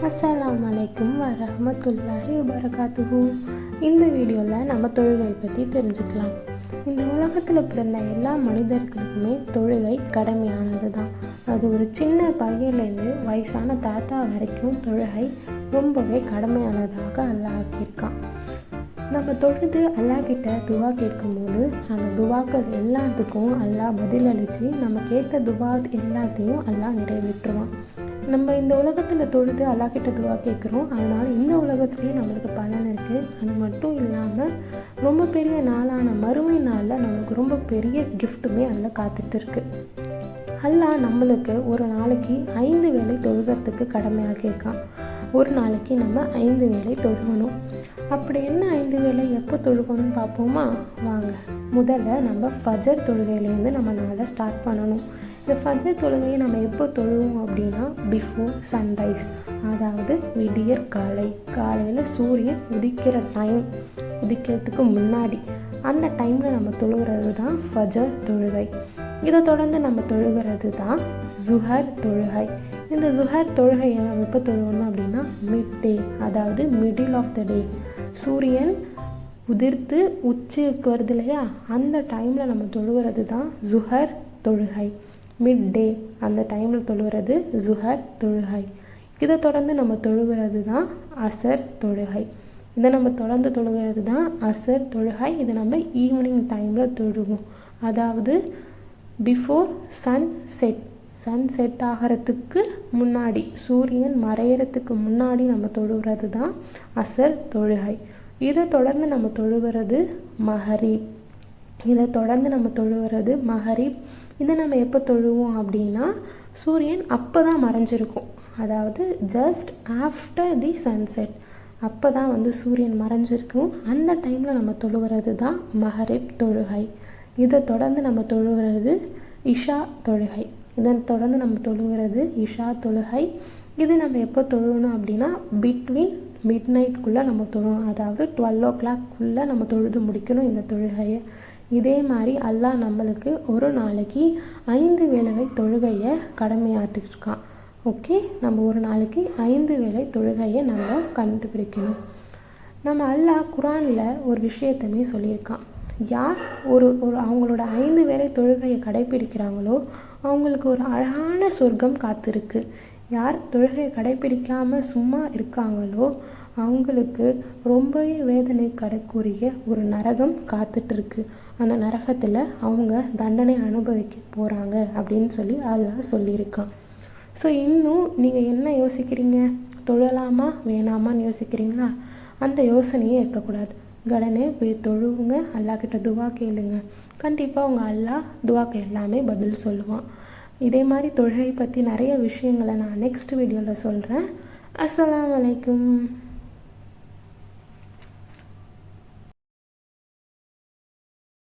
அஸ்ஸலாமு அலைக்கும் வரஹ்மத்துல்லாஹி வபரகாத்துஹு. இந்த வீடியோவில் நம்ம தொழுகை பற்றி தெரிஞ்சுக்கலாம். இந்த உலகத்தில் பிறந்த எல்லா மனிதர்களுக்குமே தொழுகை கடமையானது தான். அது ஒரு சின்ன பையன்லேருந்து வயசான தாத்தா வரைக்கும் தொழுகை ரொம்பவே கடமையானதாக அல்லாஹ் ஆக்கியிருக்கான். நம்ம தொழுது அல்லாஹ்கிட்ட துவா கேட்கும்போது அந்த துவாக்கள் எல்லாத்துக்கும் அல்லாஹ் பதிலளித்து நம்ம கேட்ட துவா எல்லாத்தையும் அல்லாஹ் நிறைவேற்றுவான். நம்ம இந்த உலகத்தில் தொழுது அல்லாஹ்கிட்ட துவா கேட்குறோம், அதனால் இந்த உலகத்துலேயும் நம்மளுக்கு பலன் இருக்குது. அது மட்டும் இல்லாமல் ரொம்ப பெரிய நாளான மறுமை நாளில் நம்மளுக்கு ரொம்ப பெரிய கிஃப்ட்டுமே அதில் காத்துட்ருக்கு. அல்லாஹ் நம்மளுக்கு ஒரு நாளைக்கு 5 வேளை தொழுகிறதுக்கு கடமையாக்கியிருக்கான். ஒரு நாளைக்கு நம்ம 5 வேளை தொழுகணும். அப்படி என்ன 5 வேளை எப்போ தொழுகணும்னு பார்ப்போமா? வாங்க. முதல்ல நம்ம ஃபஜர் தொழுகையிலேருந்து நம்ம நாளை ஸ்டார்ட் பண்ணணும். இந்த ஃபஜர் தொழுகையை நம்ம எப்போ தொழுவோம் அப்படின்னா பிஃபோர் சன்ரைஸ், அதாவது விடியற் காலையில் சூரியன் உதிக்கிறதுக்கு முன்னாடி அந்த டைமில் நம்ம தொழுகிறது தான் ஃபஜர் தொழுகை. இதை தொடர்ந்து நம்ம தொழுகிறது தான் ஜுஹர் தொழுகை. இந்த ஜுஹர் தொழுகையை நம்ம எப்போ தொழுவோம் அப்படின்னா மிட் டே, அதாவது மிடில் ஆஃப் த டே. சூரியன் உதிர்த்து உச்சிக்கு வருது இல்லையா, அந்த டைமில் நம்ம தொழுகிறது தான் ஜுஹர் தொழுகை. மிட் டே அந்த டைமில் தொழுகிறது ஜுஹர் தொழுகை. இதை தொடர்ந்து நம்ம தொழுகிறது தான் அசர் தொழுகை. இதை நம்ம தொடர்ந்து தொழுகிறது தான் அசர் தொழுகை. இதை நம்ம ஈவினிங் டைமில் தொழுவோம், அதாவது பிஃபோர் சன் செட் ஆகிறதுக்கு முன்னாடி, சூரியன் மறையிறதுக்கு முன்னாடி நம்ம தொழுகிறது தான் அசர் தொழுகை. இதை தொடர்ந்து நம்ம தொழுகிறது மகரிப். இதை நம்ம எப்போ தொழுவோம் அப்படின்னா சூரியன் அப்போ தான் மறைஞ்சிருக்கும், அதாவது ஜஸ்ட் ஆஃப்டர் தி சன்செட். அப்போ தான் சூரியன் மறைஞ்சிருக்கும். அந்த டைமில் நம்ம தொழுகிறது தான் மகரிப் தொழுகை. இதை தொடர்ந்து நம்ம தொழுகிறது இஷா தொழுகை. இது நம்ம எப்போ தொழுகணும் அப்படின்னா பிட்வீன் மிட் நைட்குள்ளே நம்ம தொழுவோம், அதாவது 12 o'clock நம்ம தொழுது முடிக்கணும் இந்த தொழுகையை. இதே மாதிரி அல்லாஹ் நம்மளுக்கு ஒரு நாளைக்கு 5 வேளை தொழுகையை கடமையாற்றிருக்கான். ஓகே, நம்ம ஒரு நாளைக்கு 5 வேளை தொழுகையை நம்ம கண்டுபிடிக்கணும். நம்ம அல்லாஹ் குரானில் ஒரு விஷயத்தையுமே சொல்லியிருக்கான். யார் அவங்களோட 5 வேளை தொழுகையை கடைப்பிடிக்கிறாங்களோ அவங்களுக்கு ஒரு அழகான சொர்க்கம் காத்திருக்கு. யார் தொழுகையை கடைப்பிடிக்காமல் சும்மா இருக்காங்களோ அவங்களுக்கு ரொம்பவே வேதனை கடக்கூடிய ஒரு நரகம் காத்துட்ருக்கு. அந்த நரகத்தில் அவங்க தண்டனை அனுபவிக்க போகிறாங்க அப்படின்னு சொல்லி அல்லாஹ் சொல்லியிருக்கான். ஸோ இன்னும் நீங்கள் என்ன யோசிக்கிறீங்க? தொழலாமா வேணாமான்னு யோசிக்கிறீங்களா? அந்த யோசனையே இருக்கக்கூடாது. கடனே போய் தொழுவுங்க, அல்லாஹ்கிட்ட துவா கேளுங்க. கண்டிப்பாக உங்கள் அல்லாஹ் துவாக்கு எல்லாமே பதில் சொல்லுவான். இதே மாதிரி தொழுகை பற்றி நிறைய விஷயங்களை நான் நெக்ஸ்ட் வீடியோவில் சொல்கிறேன். அஸ்ஸலாமு அலைக்கும்.